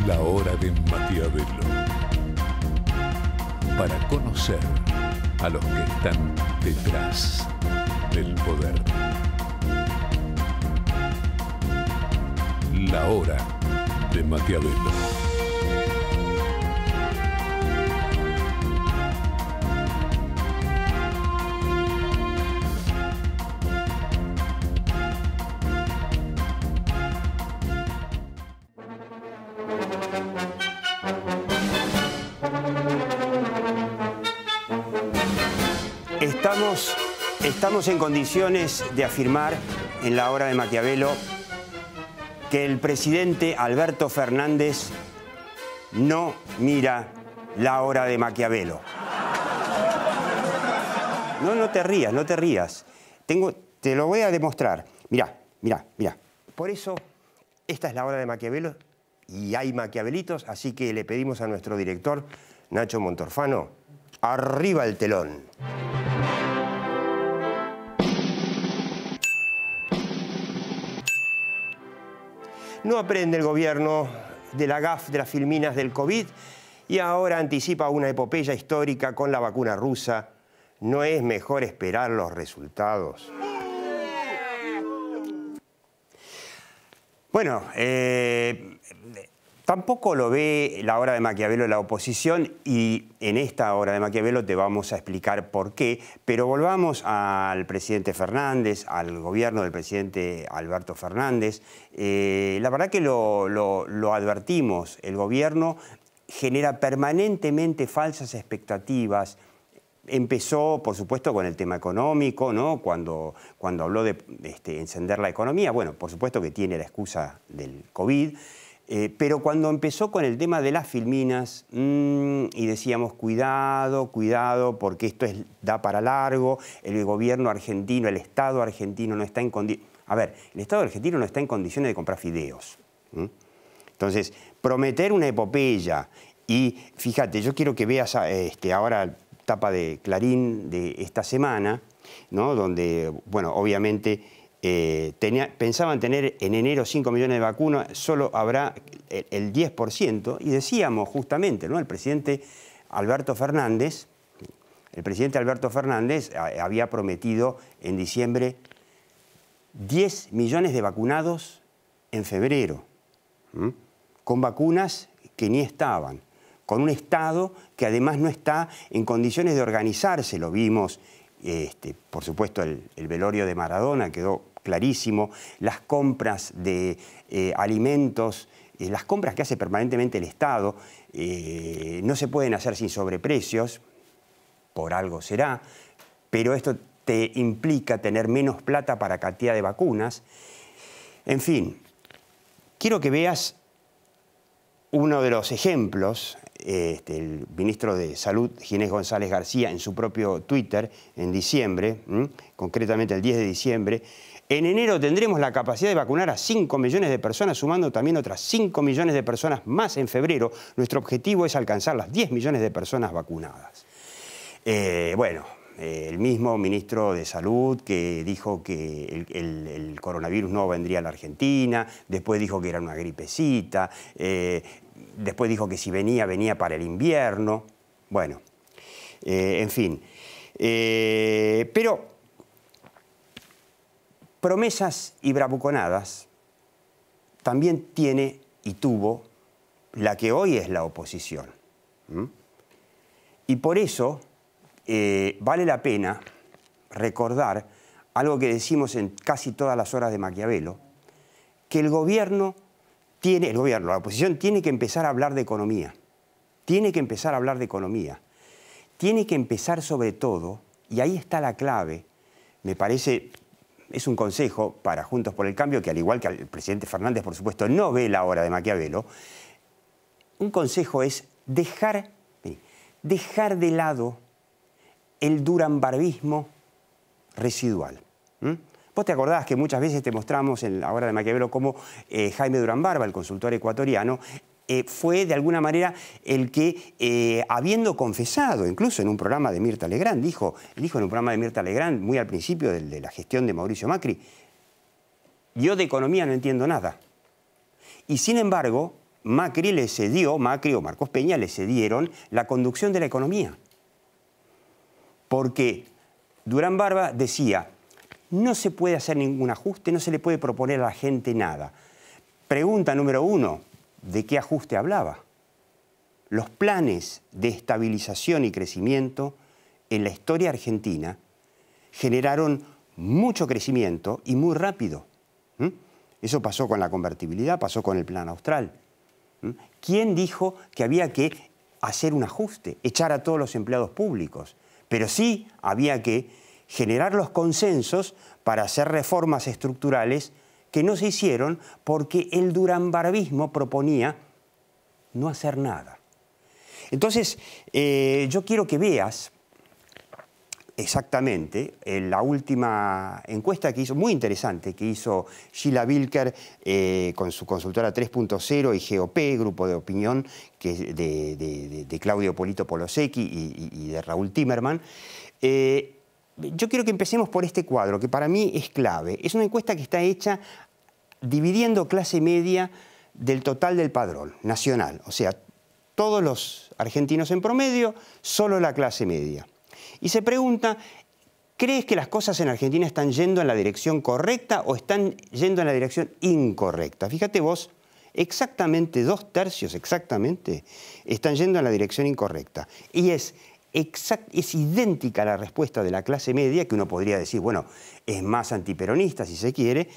La hora de Maquiavelo. Para conocer a los que están detrás del poder. La hora de Maquiavelo. Estamos en condiciones de afirmar en la hora de Maquiavelo que el presidente Alberto Fernández no mira la hora de Maquiavelo. No te rías, no te rías. Te lo voy a demostrar. Mirá. Por eso, esta es la hora de Maquiavelo y hay maquiavelitos, así que le pedimos a nuestro director, Nacho Montorfano, arriba el telón. No aprende el gobierno de la gaffe de las filminas del COVID y ahora anticipa una epopeya histórica con la vacuna rusa. ¿No es mejor esperar los resultados? Bueno, tampoco lo ve la hora de Maquiavelo la oposición y en esta hora de Maquiavelo te vamos a explicar por qué. Pero volvamos al presidente Fernández, al gobierno del presidente Alberto Fernández. La verdad que lo advertimos, el gobierno genera permanentemente falsas expectativas. Empezó, por supuesto, con el tema económico, ¿no? Cuando habló de encender la economía. Bueno, por supuesto que tiene la excusa del COVID. Pero cuando empezó con el tema de las filminas y decíamos cuidado, porque esto da para largo, el gobierno argentino, el Estado argentino no está en condiciones... A ver, el Estado argentino no está en condiciones de comprar fideos. Entonces, prometer una epopeya y, fíjate, yo quiero que veas ahora tapa de Clarín de esta semana, ¿no? Donde, bueno, obviamente... pensaban tener en enero 5 millones de vacunas, solo habrá el 10%, y decíamos justamente, ¿no? El presidente Alberto Fernández había prometido en diciembre 10 millones de vacunados en febrero, con vacunas que ni estaban, con un Estado que además no está en condiciones de organizarse. Lo vimos, por supuesto, el velorio de Maradona quedó clarísimo, las compras de alimentos, las compras que hace permanentemente el Estado, no se pueden hacer sin sobreprecios, por algo será, pero esto te implica tener menos plata para cantidad de vacunas. En fin, quiero que veas uno de los ejemplos. El ministro de Salud, Ginés González García, en su propio Twitter, en diciembre, concretamente el 10 de diciembre, en enero tendremos la capacidad de vacunar a 5 millones de personas, sumando también otras 5 millones de personas más en febrero. Nuestro objetivo es alcanzar las 10 millones de personas vacunadas. El mismo ministro de Salud que dijo que el coronavirus no vendría a la Argentina, después dijo que era una gripecita, después dijo que si venía, venía para el invierno. Bueno, en fin. Pero promesas y bravuconadas también tiene y tuvo la que hoy es la oposición. Y por eso vale la pena recordar algo que decimos en casi todas las horas de Maquiavelo, que la oposición tiene que empezar a hablar de economía. Tiene que empezar a hablar de economía. Tiene que empezar sobre todo, y ahí está la clave, me parece, es un consejo para Juntos por el Cambio, que al igual que el presidente Fernández, por supuesto, no ve la hora de Maquiavelo. Un consejo es dejar de lado el duranbarbismo residual. Vos te acordás que muchas veces te mostramos en la hora de Maquiavelo cómo Jaime Durán Barba, el consultor ecuatoriano, fue de alguna manera el que, habiendo confesado, incluso en un programa de Mirta Legrand, dijo en un programa de Mirta Legrand, muy al principio de la gestión de Mauricio Macri, yo de economía no entiendo nada. Y sin embargo, Macri o Marcos Peña le cedieron la conducción de la economía. Porque Durán Barba decía, no se puede hacer ningún ajuste, no se le puede proponer a la gente nada. Pregunta número 1, ¿de qué ajuste hablaba? Los planes de estabilización y crecimiento en la historia argentina generaron mucho crecimiento y muy rápido. Eso pasó con la convertibilidad, pasó con el Plan Austral. ¿Quién dijo que había que hacer un ajuste, echar a todos los empleados públicos? Pero sí había que generar los consensos para hacer reformas estructurales que no se hicieron porque el duranbarbismo proponía no hacer nada. Entonces, yo quiero que veas exactamente la última encuesta que hizo, muy interesante, que hizo Sheila Bilker con su consultora 3.0 y GOP, grupo de opinión de Claudio Polito Polosecchi y de Raúl Timerman. Yo quiero que empecemos por este cuadro, que para mí es clave. Es una encuesta que está hecha dividiendo clase media del total del padrón nacional. O sea, todos los argentinos en promedio, solo la clase media. Y se pregunta, ¿crees que las cosas en Argentina están yendo en la dirección correcta o están yendo en la dirección incorrecta? Fíjate vos, exactamente 2/3 exactamente están yendo en la dirección incorrecta. Y es idéntica la respuesta de la clase media, que uno podría decir, bueno, es más antiperonista, si se quiere,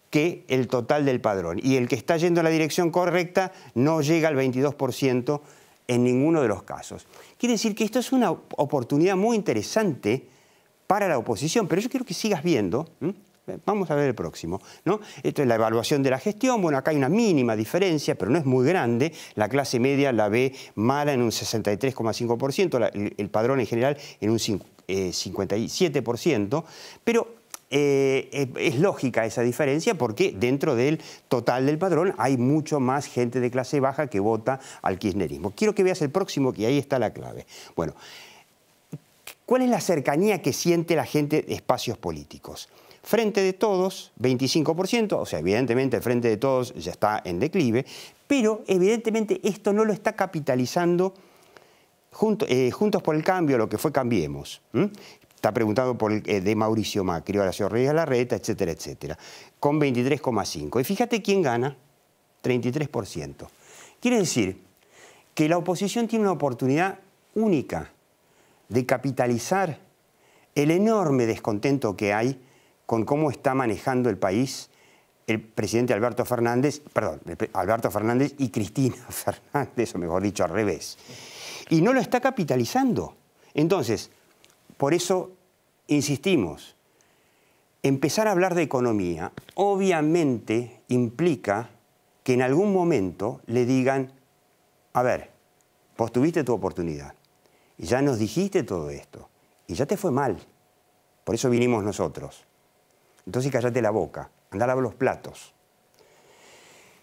que el total del padrón. Y el que está yendo en la dirección correcta no llega al 22% en ninguno de los casos. Quiere decir que esto es una oportunidad muy interesante para la oposición, pero yo quiero que sigas viendo. Vamos a ver el próximo, ¿no? Esto es la evaluación de la gestión. Bueno, acá hay una mínima diferencia, pero no es muy grande. La clase media la ve mala en un 63,5%, el padrón en general en un 57%, pero es lógica esa diferencia porque dentro del total del padrón hay mucho más gente de clase baja que vota al kirchnerismo. Quiero que veas el próximo, que ahí está la clave. Bueno, ¿cuál es la cercanía que siente la gente de espacios políticos? Frente de Todos, 25%, o sea, evidentemente el Frente de Todos ya está en declive, pero evidentemente esto no lo está capitalizando Juntos por el Cambio, lo que fue Cambiemos. Está preguntado por de Mauricio Macri, Horacio Rodríguez Larreta, etcétera, etcétera, con 23,5%. Y fíjate quién gana, 33%. Quiere decir que la oposición tiene una oportunidad única de capitalizar el enorme descontento que hay con cómo está manejando el país el presidente Alberto Fernández y Cristina Fernández, o mejor dicho, al revés. Y no lo está capitalizando. Entonces, por eso insistimos, empezar a hablar de economía obviamente implica que en algún momento le digan, a ver, vos tuviste tu oportunidad, y ya nos dijiste todo esto, y ya te fue mal, por eso vinimos nosotros. Entonces cállate la boca, andá a lavar los platos.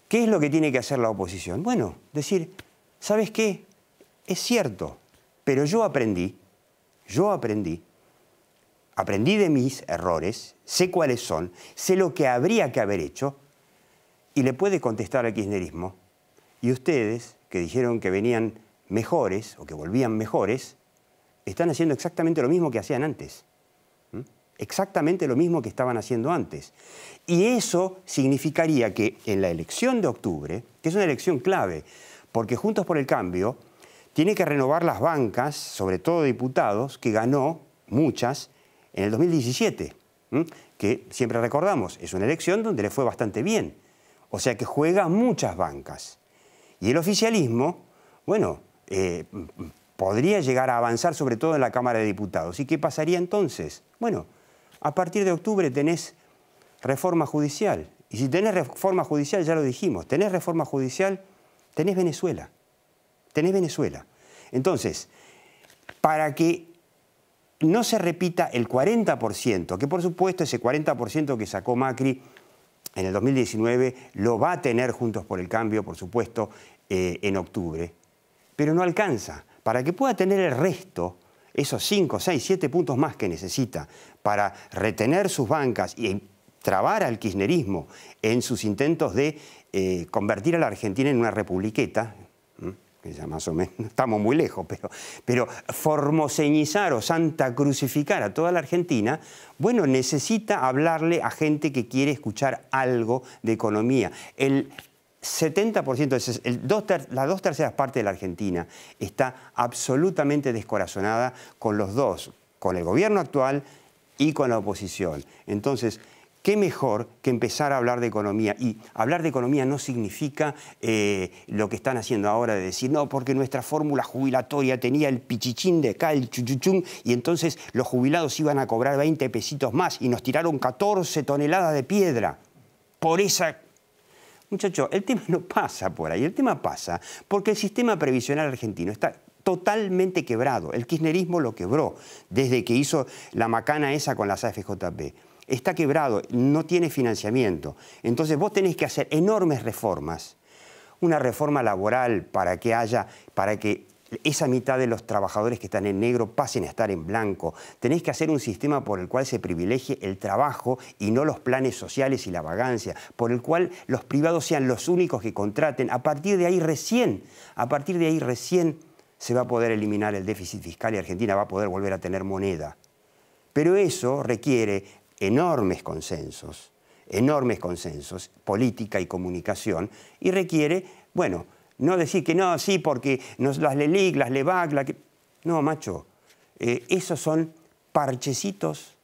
¿Qué es lo que tiene que hacer la oposición? Bueno, decir, ¿sabes qué? Es cierto, pero yo aprendí de mis errores, sé cuáles son, sé lo que habría que haber hecho, y le puede contestar al kirchnerismo. Y ustedes, que dijeron que venían mejores, o que volvían mejores, están haciendo exactamente lo mismo que hacían antes. Exactamente lo mismo que estaban haciendo antes. Y eso significaría que en la elección de octubre, que es una elección clave, porque Juntos por el Cambio tiene que renovar las bancas, sobre todo diputados, que ganó muchas en el 2017, que siempre recordamos, es una elección donde le fue bastante bien. O sea que juega muchas bancas. Y el oficialismo, bueno, podría llegar a avanzar sobre todo en la Cámara de Diputados. ¿Y qué pasaría entonces? Bueno, a partir de octubre tenés reforma judicial. Y si tenés reforma judicial, ya lo dijimos, tenés reforma judicial, tenés Venezuela. Tenés Venezuela. Entonces, para que no se repita el 40%, que por supuesto ese 40% que sacó Macri en el 2019 lo va a tener Juntos por el Cambio, por supuesto, en octubre, pero no alcanza. Para que pueda tener el resto, esos 5, 6, 7 puntos más que necesita para retener sus bancas y trabar al kirchnerismo en sus intentos de convertir a la Argentina en una republiqueta, que ya más o menos estamos muy lejos, pero formoseñizar o santacrucificar a toda la Argentina, bueno, necesita hablarle a gente que quiere escuchar algo de economía. El 70%, las 2/3 partes de la Argentina está absolutamente descorazonada con los dos, con el gobierno actual y con la oposición. Entonces, ¿qué mejor que empezar a hablar de economía? Y hablar de economía no significa lo que están haciendo ahora de decir, no, porque nuestra fórmula jubilatoria tenía el pichichín de acá, el chuchuchún, y entonces los jubilados iban a cobrar 20 pesitos más y nos tiraron 14 toneladas de piedra por esa... Muchachos, el tema no pasa por ahí, el tema pasa porque el sistema previsional argentino está totalmente quebrado. El kirchnerismo lo quebró desde que hizo la macana esa con las AFJP. Está quebrado, no tiene financiamiento. Entonces vos tenés que hacer enormes reformas. Una reforma laboral para que esa mitad de los trabajadores que están en negro pasen a estar en blanco. Tenés que hacer un sistema por el cual se privilegie el trabajo y no los planes sociales y la vagancia, por el cual los privados sean los únicos que contraten. A partir de ahí recién se va a poder eliminar el déficit fiscal y Argentina va a poder volver a tener moneda. Pero eso requiere enormes consensos, política y comunicación, y requiere, bueno, no decir que no, sí, porque las LELIC, las LEVAC, No, macho, esos son parchecitos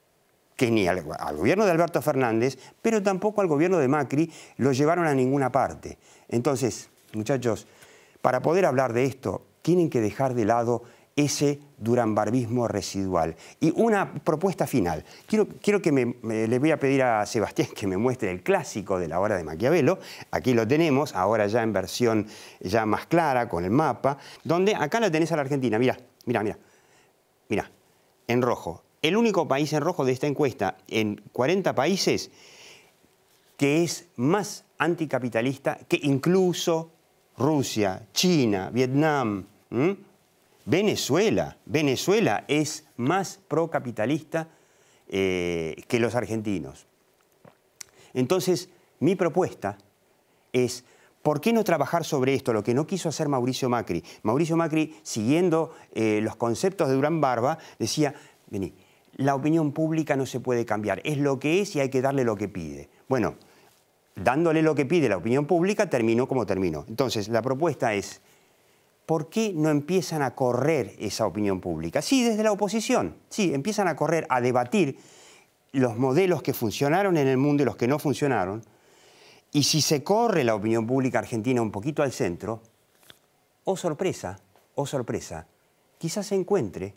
que ni al gobierno de Alberto Fernández, pero tampoco al gobierno de Macri lo llevaron a ninguna parte. Entonces, muchachos, para poder hablar de esto, tienen que dejar de lado ese duranbarbismo residual. Y una propuesta final. Quiero que le voy a pedir a Sebastián que me muestre el clásico de la obra de Maquiavelo. Aquí lo tenemos, ahora ya en versión ya más clara, con el mapa, donde acá la tenés a la Argentina. Mira, en rojo. El único país en rojo de esta encuesta, en 40 países, que es más anticapitalista que incluso Rusia, China, Vietnam, Venezuela es más procapitalista que los argentinos. Entonces, mi propuesta es, ¿por qué no trabajar sobre esto? Lo que no quiso hacer Mauricio Macri. Mauricio Macri, siguiendo los conceptos de Durán Barba, decía, vení, la opinión pública no se puede cambiar, es lo que es y hay que darle lo que pide. Bueno, dándole lo que pide la opinión pública, terminó como terminó. Entonces, la propuesta es, ¿por qué no empiezan a correr esa opinión pública? Sí, desde la oposición. Sí, empiezan a correr, a debatir los modelos que funcionaron en el mundo y los que no funcionaron. Y si se corre la opinión pública argentina un poquito al centro, oh sorpresa, quizás se encuentre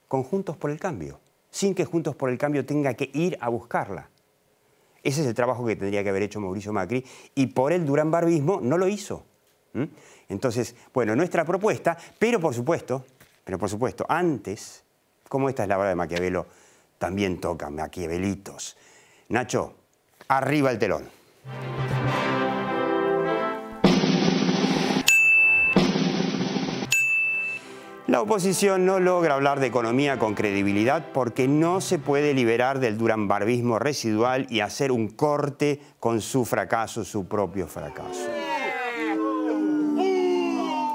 con Juntos por el Cambio, sin que Juntos por el Cambio tenga que ir a buscarla. Ese es el trabajo que tendría que haber hecho Mauricio Macri y por el duranbarbismo no lo hizo. Entonces, bueno, nuestra propuesta, pero por supuesto, antes, como esta es la obra de Maquiavelo, también toca Maquiavelitos. Nacho, arriba el telón. La oposición no logra hablar de economía con credibilidad porque no se puede liberar del duranbarbismo residual y hacer un corte con su fracaso, su propio fracaso.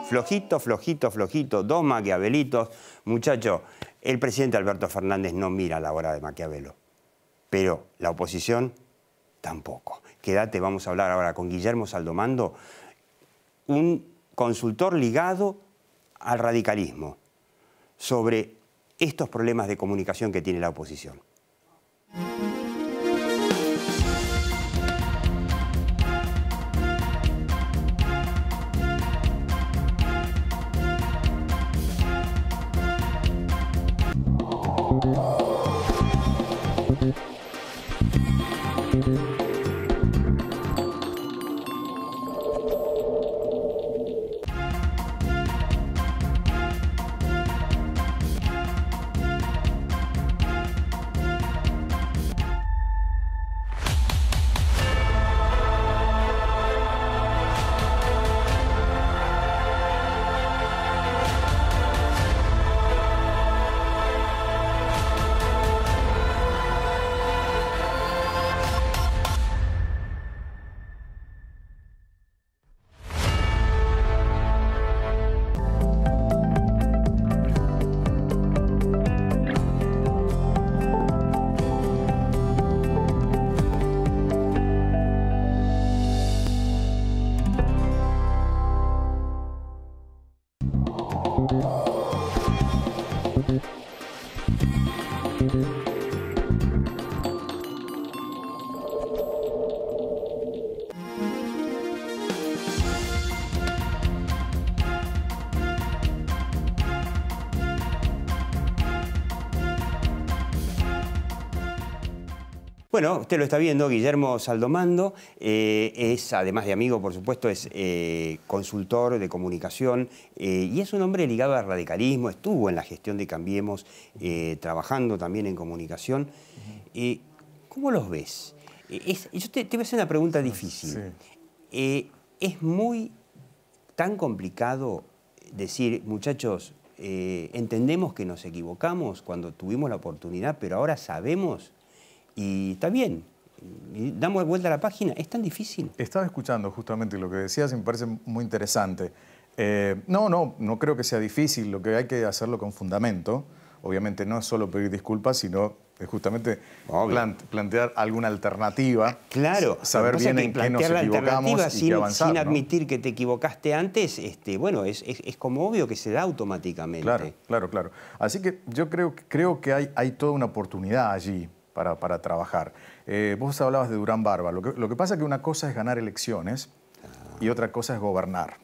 Flojito, dos Maquiavelitos. Muchacho, el presidente Alberto Fernández no mira la obra de Maquiavelo, pero la oposición tampoco. Quédate, vamos a hablar ahora con Guillermo Saldomando, un consultor ligado al radicalismo, sobre estos problemas de comunicación que tiene la oposición. Bueno, usted lo está viendo, Guillermo Saldomando es, además de amigo, por supuesto, es consultor de comunicación y es un hombre ligado al radicalismo, estuvo en la gestión de Cambiemos, trabajando también en comunicación. ¿Cómo los ves? Yo te voy a hacer una pregunta difícil. Sí. Es muy tan complicado decir, muchachos, entendemos que nos equivocamos cuando tuvimos la oportunidad, pero ahora sabemos... Y está bien, damos vuelta a la página, ¿es tan difícil? Estaba escuchando justamente lo que decías y me parece muy interesante. No creo que sea difícil, lo que hay que hacerlo con fundamento. Obviamente no es solo pedir disculpas, sino justamente plantear alguna alternativa. Claro, saber bien en qué nos equivocamos y qué avanzar. Sin admitir que te equivocaste antes, bueno, es como obvio que se da automáticamente. Claro. Así que yo creo que hay toda una oportunidad allí para trabajar. Vos hablabas de Durán Barba. Lo que pasa es que una cosa es ganar elecciones y otra cosa es gobernar.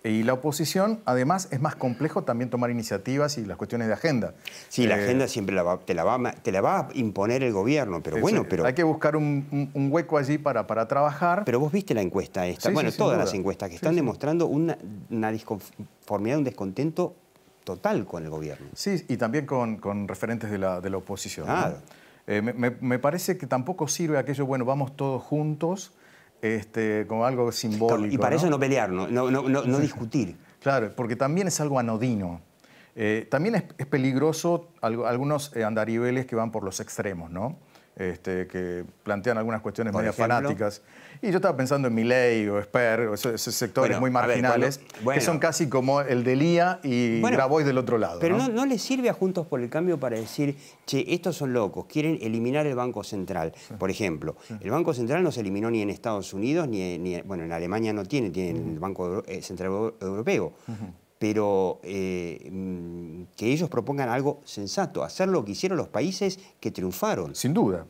Y la oposición, además, es más complejo también tomar iniciativas y las cuestiones de agenda. Sí, la agenda siempre te la va a imponer el gobierno, pero bueno... Hay que buscar un hueco allí para trabajar. Pero vos viste la encuesta esta, todas las encuestas que están demostrando una disconformidad, un descontento total con el gobierno. Sí, y también con referentes de la oposición. Claro. ¿No? Me parece que tampoco sirve aquello, bueno, vamos todos juntos, como algo simbólico. Y para eso no pelear, no discutir. Claro, porque también es algo anodino. También es peligroso algunos andariveles que van por los extremos, ¿no? Que plantean algunas cuestiones medio fanáticas. Y yo estaba pensando en Milei o Esper, esos sectores muy marginales, que son casi como el de Lía y Grabois del otro lado. Pero ¿no les sirve a Juntos por el Cambio para decir, che, estos son locos, quieren eliminar el Banco Central? Por ejemplo, el Banco Central no se eliminó ni en Estados Unidos, bueno, en Alemania no tienen el Banco Central Europeo. Pero que ellos propongan algo sensato, hacer lo que hicieron los países que triunfaron. Sin duda.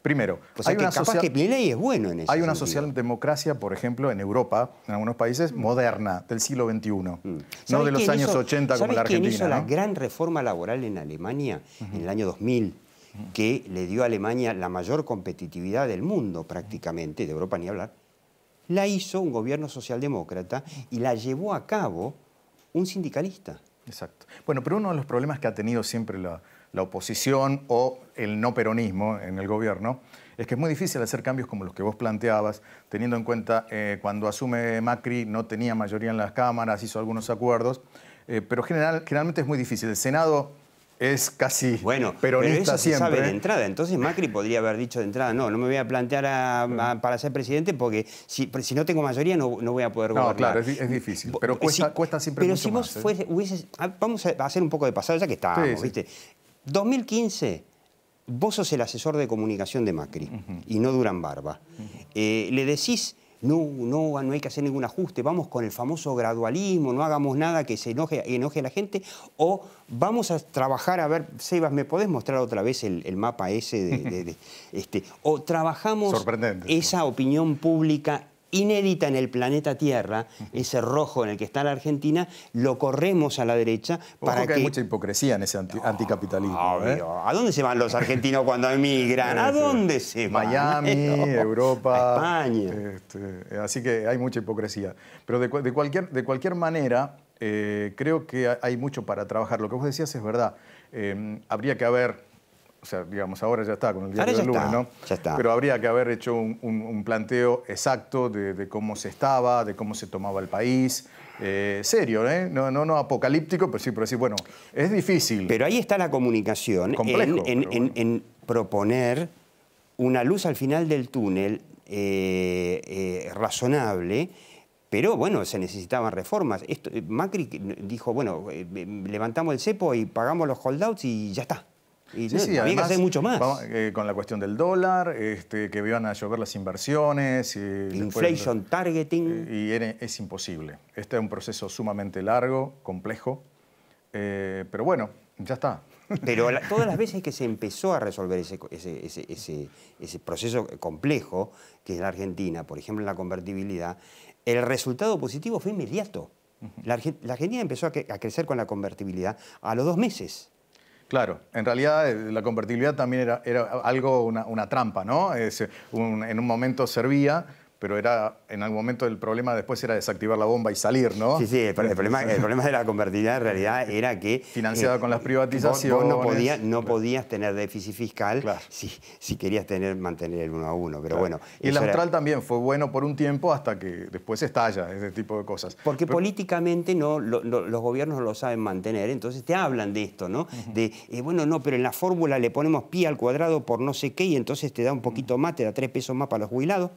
Primero, o sea, capaz que Milei es bueno en eso. Hay una socialdemocracia, por ejemplo, en Europa, en algunos países, moderna, del siglo XXI. No de los años 80 como la Argentina. ¿Sabes quién hizo la gran reforma laboral en Alemania en el año 2000? Que le dio a Alemania la mayor competitividad del mundo prácticamente, de Europa ni hablar. La hizo un gobierno socialdemócrata y la llevó a cabo un sindicalista. Exacto. Bueno, pero uno de los problemas que ha tenido siempre la oposición o el no peronismo en el gobierno es que es muy difícil hacer cambios como los que vos planteabas, teniendo en cuenta cuando asume Macri no tenía mayoría en las cámaras, hizo algunos acuerdos, pero generalmente es muy difícil. El Senado es casi peronista pero eso se siempre. sabe de entrada. Entonces Macri podría haber dicho de entrada, no me voy a plantear para ser presidente porque si no tengo mayoría no voy a poder gobernar. No, claro, es difícil, pero cuesta siempre mucho más. Pero si vos hubieses... Vamos a hacer un poco de pasado, ya que estábamos, ¿viste? 2015, vos sos el asesor de comunicación de Macri y no Durán Barba. Le decís... No hay que hacer ningún ajuste, vamos con el famoso gradualismo, no hagamos nada que se enoje a la gente, o vamos a trabajar, a ver, Sebas, ¿me podés mostrar otra vez el mapa ese? O trabajamos esa opinión pública inédita en el planeta Tierra, ese rojo en el que está la Argentina, lo corremos a la derecha para que... hay mucha hipocresía en ese anticapitalismo. ¿A dónde se van los argentinos cuando emigran? ¿A dónde se van? Miami, Europa, España. Así que hay mucha hipocresía. Pero de cualquier manera, creo que hay mucho para trabajar. Lo que vos decías es verdad. Habría que haber... O sea, digamos, ahora ya está con el diario del lunes, ¿no? Ya está. Pero habría que haber hecho un planteo exacto de cómo se estaba, de cómo se tomaba el país. Serio, ¿eh? No apocalíptico, pero sí, bueno, es difícil. Pero ahí está la comunicación. Complejo, en proponer una luz al final del túnel razonable. Pero bueno, se necesitaban reformas. Macri dijo, bueno, levantamos el cepo y pagamos los holdouts y ya está. Y había además, que hacer mucho más. Con la cuestión del dólar, que iban a llover las inversiones. Inflation targeting. Y es imposible. Este es un proceso sumamente largo, complejo, pero bueno, ya está. Pero todas las veces que se empezó a resolver ese proceso complejo, que es la Argentina, por ejemplo en la convertibilidad, el resultado positivo fue inmediato. La Argentina empezó a crecer con la convertibilidad a los 2 meses. Claro, en realidad la convertibilidad también era algo, una trampa, ¿no? En un momento servía, pero en algún momento el problema después era desactivar la bomba y salir, ¿no? Sí, el problema de la convertibilidad en realidad era que... Financiada con las privatizaciones. Vos no podías tener déficit fiscal, claro, si querías mantener el 1 a 1, pero claro. bueno... Y el Austral también fue bueno por un tiempo hasta que después estalla ese tipo de cosas. Porque políticamente los gobiernos no lo saben mantener, entonces te hablan de esto, ¿no? De, bueno, no, pero en la fórmula le ponemos pi al cuadrado por no sé qué y entonces te da un poquito más, te da 3 pesos más para los jubilados.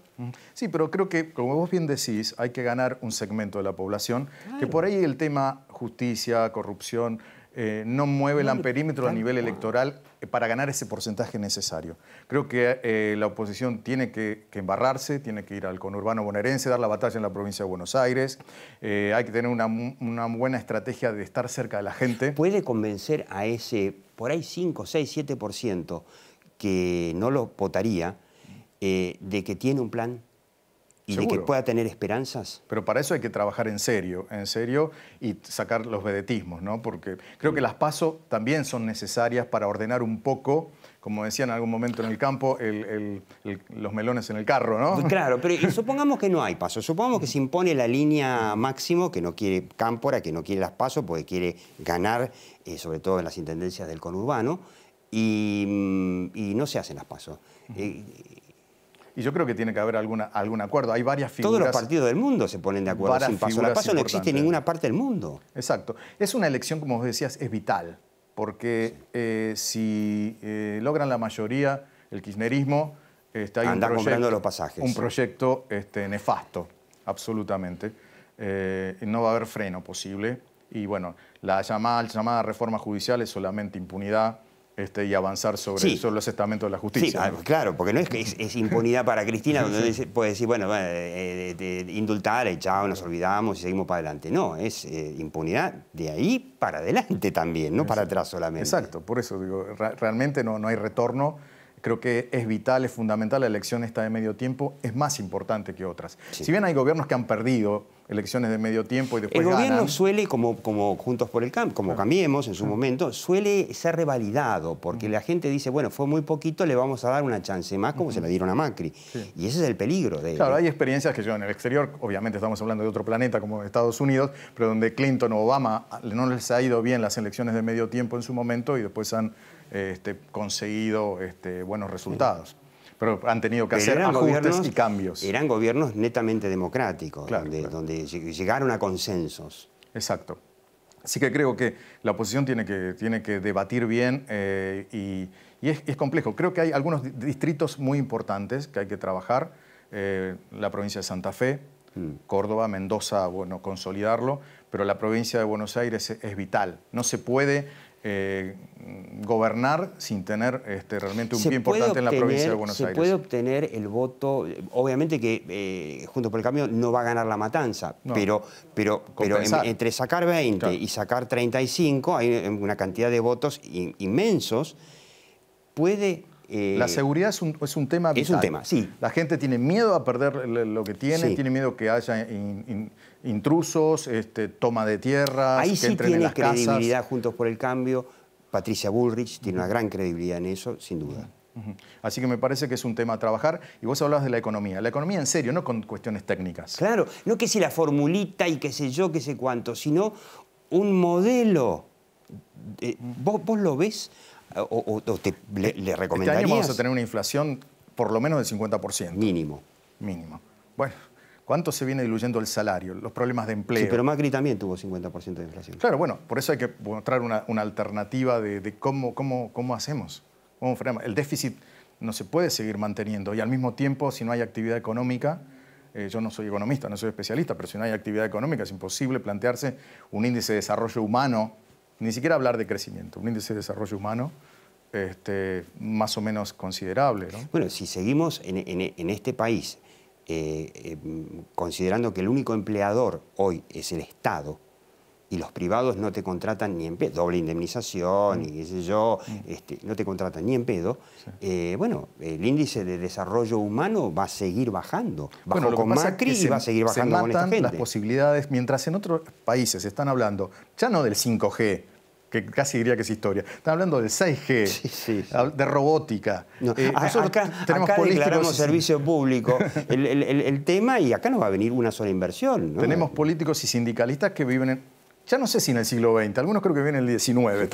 Sí, pero creo que, como vos bien decís, hay que ganar un segmento de la población, claro, que por ahí el tema justicia, corrupción, no mueve el amperímetro a nivel electoral para ganar ese porcentaje necesario. Creo que la oposición tiene que embarrarse, tiene que ir al conurbano bonaerense, dar la batalla en la provincia de Buenos Aires, hay que tener una buena estrategia de estar cerca de la gente. ¿Puede convencer a ese, por ahí 5, 6, 7% que no lo votaría, de que tiene un plan? ¿Y seguro, de que pueda tener esperanzas? Pero para eso hay que trabajar en serio y sacar los vedetismos, ¿no? Porque creo que las PASO también son necesarias para ordenar un poco, como decían en algún momento en el campo, los melones en el carro, ¿no? Claro, pero supongamos que no hay PASO, supongamos que se impone la línea Máximo, que no quiere Cámpora, que no quiere las PASO, porque quiere ganar, sobre todo en las intendencias del conurbano, y no se hacen las PASO. Y yo creo que tiene que haber algún acuerdo. Hay varias figuras. Todos los partidos del mundo se ponen de acuerdo sin PASO. La PASO no existe en ninguna parte del mundo. Exacto. Es una elección, como vos decías, es vital. Porque si logran la mayoría, el kirchnerismo, hay comprando los pasajes. Un proyecto nefasto, absolutamente. No va a haber freno posible. Y bueno, la llamada reforma judicial es solamente impunidad. Y avanzar sobre los estamentos de la justicia. Sí, ¿no? Claro, porque no es que es impunidad para Cristina, donde puede decir, bueno, indultar, chao, nos olvidamos y seguimos para adelante. No, es impunidad de ahí para adelante también, no para atrás solamente. Exacto, por eso digo, realmente no hay retorno. Creo que es vital, es fundamental. La elección esta de medio tiempo es más importante que otras. Sí. Si bien hay gobiernos que han perdido elecciones de medio tiempo y después ganan... El gobierno ganan, suele, como Juntos por el Cambio, como Cambiemos en su momento, suele ser revalidado, porque la gente dice, bueno, fue muy poquito, le vamos a dar una chance más, como se la dieron a Macri. Sí. Y ese es el peligro de... Claro, hay experiencias que yo en el exterior, obviamente estamos hablando de otro planeta como Estados Unidos, pero donde Clinton o Obama no les ha ido bien las elecciones de medio tiempo en su momento y después han conseguido buenos resultados. Pero han tenido que hacer ajustes y cambios. Eran gobiernos netamente democráticos, claro, donde llegaron a consensos. Exacto. Así que creo que la oposición tiene que debatir bien y es complejo. Creo que hay algunos distritos muy importantes que hay que trabajar. La provincia de Santa Fe, Córdoba, Mendoza, bueno, consolidarlo, pero la provincia de Buenos Aires es vital. No se puede gobernar sin tener realmente un pie importante en la provincia de Buenos Aires. Se puede obtener el voto, obviamente que Juntos por el Cambio no va a ganar la matanza, no, pero entre sacar 20 claro, y sacar 35 hay una cantidad de votos inmensos. Puede... la seguridad es un tema vital. Es un tema, sí. La gente tiene miedo a perder lo que tiene, sí, tiene miedo que haya intrusos, toma de tierras, ahí que sí entren en las casas. Tiene credibilidad Juntos por el Cambio. Patricia Bullrich tiene una gran credibilidad en eso, sin duda. Así que me parece que es un tema a trabajar. Y vos hablabas de la economía. La economía en serio, no con cuestiones técnicas. Claro, no que si la formulita y qué sé yo, qué sé cuánto, sino un modelo. ¿Vos lo ves o le recomendarías? Este año vamos a tener una inflación por lo menos del 50%. Mínimo. Mínimo. Bueno, ¿cuánto se viene diluyendo el salario? Los problemas de empleo. Sí, pero Macri también tuvo 50% de inflación. Claro, bueno, por eso hay que mostrar una alternativa de cómo hacemos. ¿Cómo frenamos? El déficit no se puede seguir manteniendo y al mismo tiempo, si no hay actividad económica, yo no soy economista, no soy especialista, pero si no hay actividad económica es imposible plantearse un índice de desarrollo humano, ni siquiera hablar de crecimiento, un índice de desarrollo humano más o menos considerable, ¿no? Bueno, si seguimos en este país considerando que el único empleador hoy es el Estado y los privados no te contratan ni en pedo, doble indemnización y qué sé yo, no te contratan ni en pedo, sí, bueno, el índice de desarrollo humano va a seguir bajando. Bajó con Macri y va a seguir bajando con esta gente. Las posibilidades, mientras en otros países están hablando, ya no del 5G, que casi diría que es historia. Están hablando del 6G, de robótica. No, nosotros tenemos acá políticos, declaramos servicio público el tema y acá no va a venir una sola inversión, ¿no? Tenemos políticos y sindicalistas que viven ya no sé si en el siglo XX, algunos creo que viven en el XIX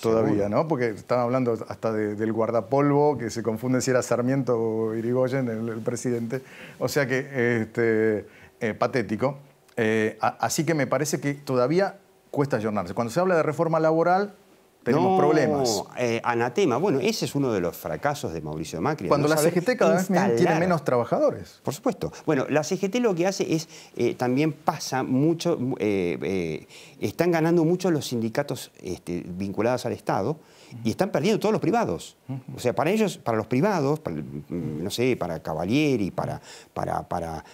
todavía, ¿no? Porque estaban hablando hasta del guardapolvo, que se confunde si era Sarmiento o Irigoyen, el presidente. O sea que, patético. Así que me parece que todavía cuesta ayornarse. Cuando se habla de reforma laboral, tenemos problemas. Anatema. Bueno, ese es uno de los fracasos de Mauricio Macri. Cuando la CGT cada vez tiene menos trabajadores. Por supuesto. Bueno, la CGT lo que hace es, también pasa mucho, están ganando mucho los sindicatos vinculados al Estado y están perdiendo todos los privados. O sea, para ellos, para los privados, no sé, para Cavalieri, para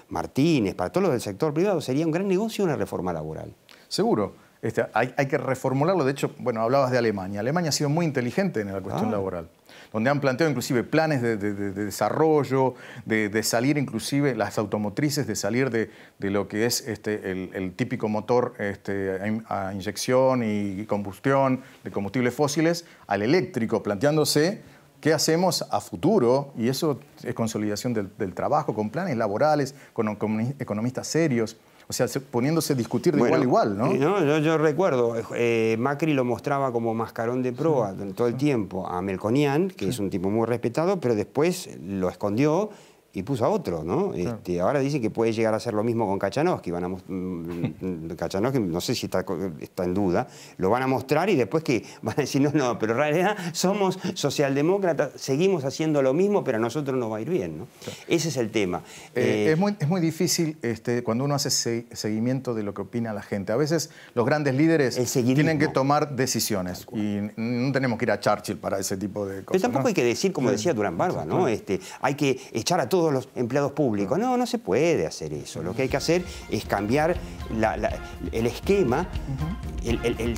Martínez, para todos los del sector privado, sería un gran negocio una reforma laboral. Seguro. Hay que reformularlo. De hecho, bueno, hablabas de Alemania. Alemania ha sido muy inteligente en la cuestión laboral, donde han planteado inclusive planes de desarrollo, de salir inclusive las automotrices, de salir de lo que es el típico motor a inyección y combustión de combustibles fósiles al eléctrico, planteándose qué hacemos a futuro, y eso es consolidación del trabajo, con planes laborales, con economistas serios. O sea, poniéndose a discutir de igual a igual, ¿no? Yo recuerdo, Macri lo mostraba como mascarón de proa todo el tiempo a Melconian, que es un tipo muy respetado, pero después lo escondió y puso a otro, ¿no? Claro. Ahora dicen que puede llegar a hacer lo mismo con Kachanowski. Kachanowski, no sé si está en duda, lo van a mostrar y después que van a decir, no, pero en realidad somos socialdemócratas, seguimos haciendo lo mismo, pero a nosotros nos va a ir bien, ¿no? Claro. Ese es el tema. Es muy difícil cuando uno hace seguimiento de lo que opina la gente. A veces los grandes líderes tienen que tomar decisiones y no tenemos que ir a Churchill para ese tipo de cosas. Pero tampoco hay que decir, como decía Durán Barba, ¿no? Hay que echar a todos los empleados públicos. No se puede hacer eso. Lo que hay que hacer es cambiar el esquema, el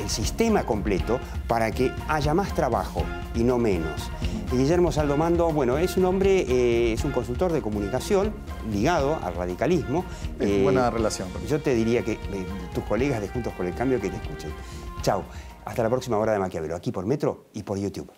sistema completo para que haya más trabajo y no menos. Guillermo Saldomando, bueno, es un hombre, es un consultor de comunicación ligado al radicalismo. Buena relación. Yo te diría que tus colegas de Juntos por el Cambio que te escuchen. Chau. Hasta la próxima hora de Maquiavelo, aquí por Metro y por YouTube.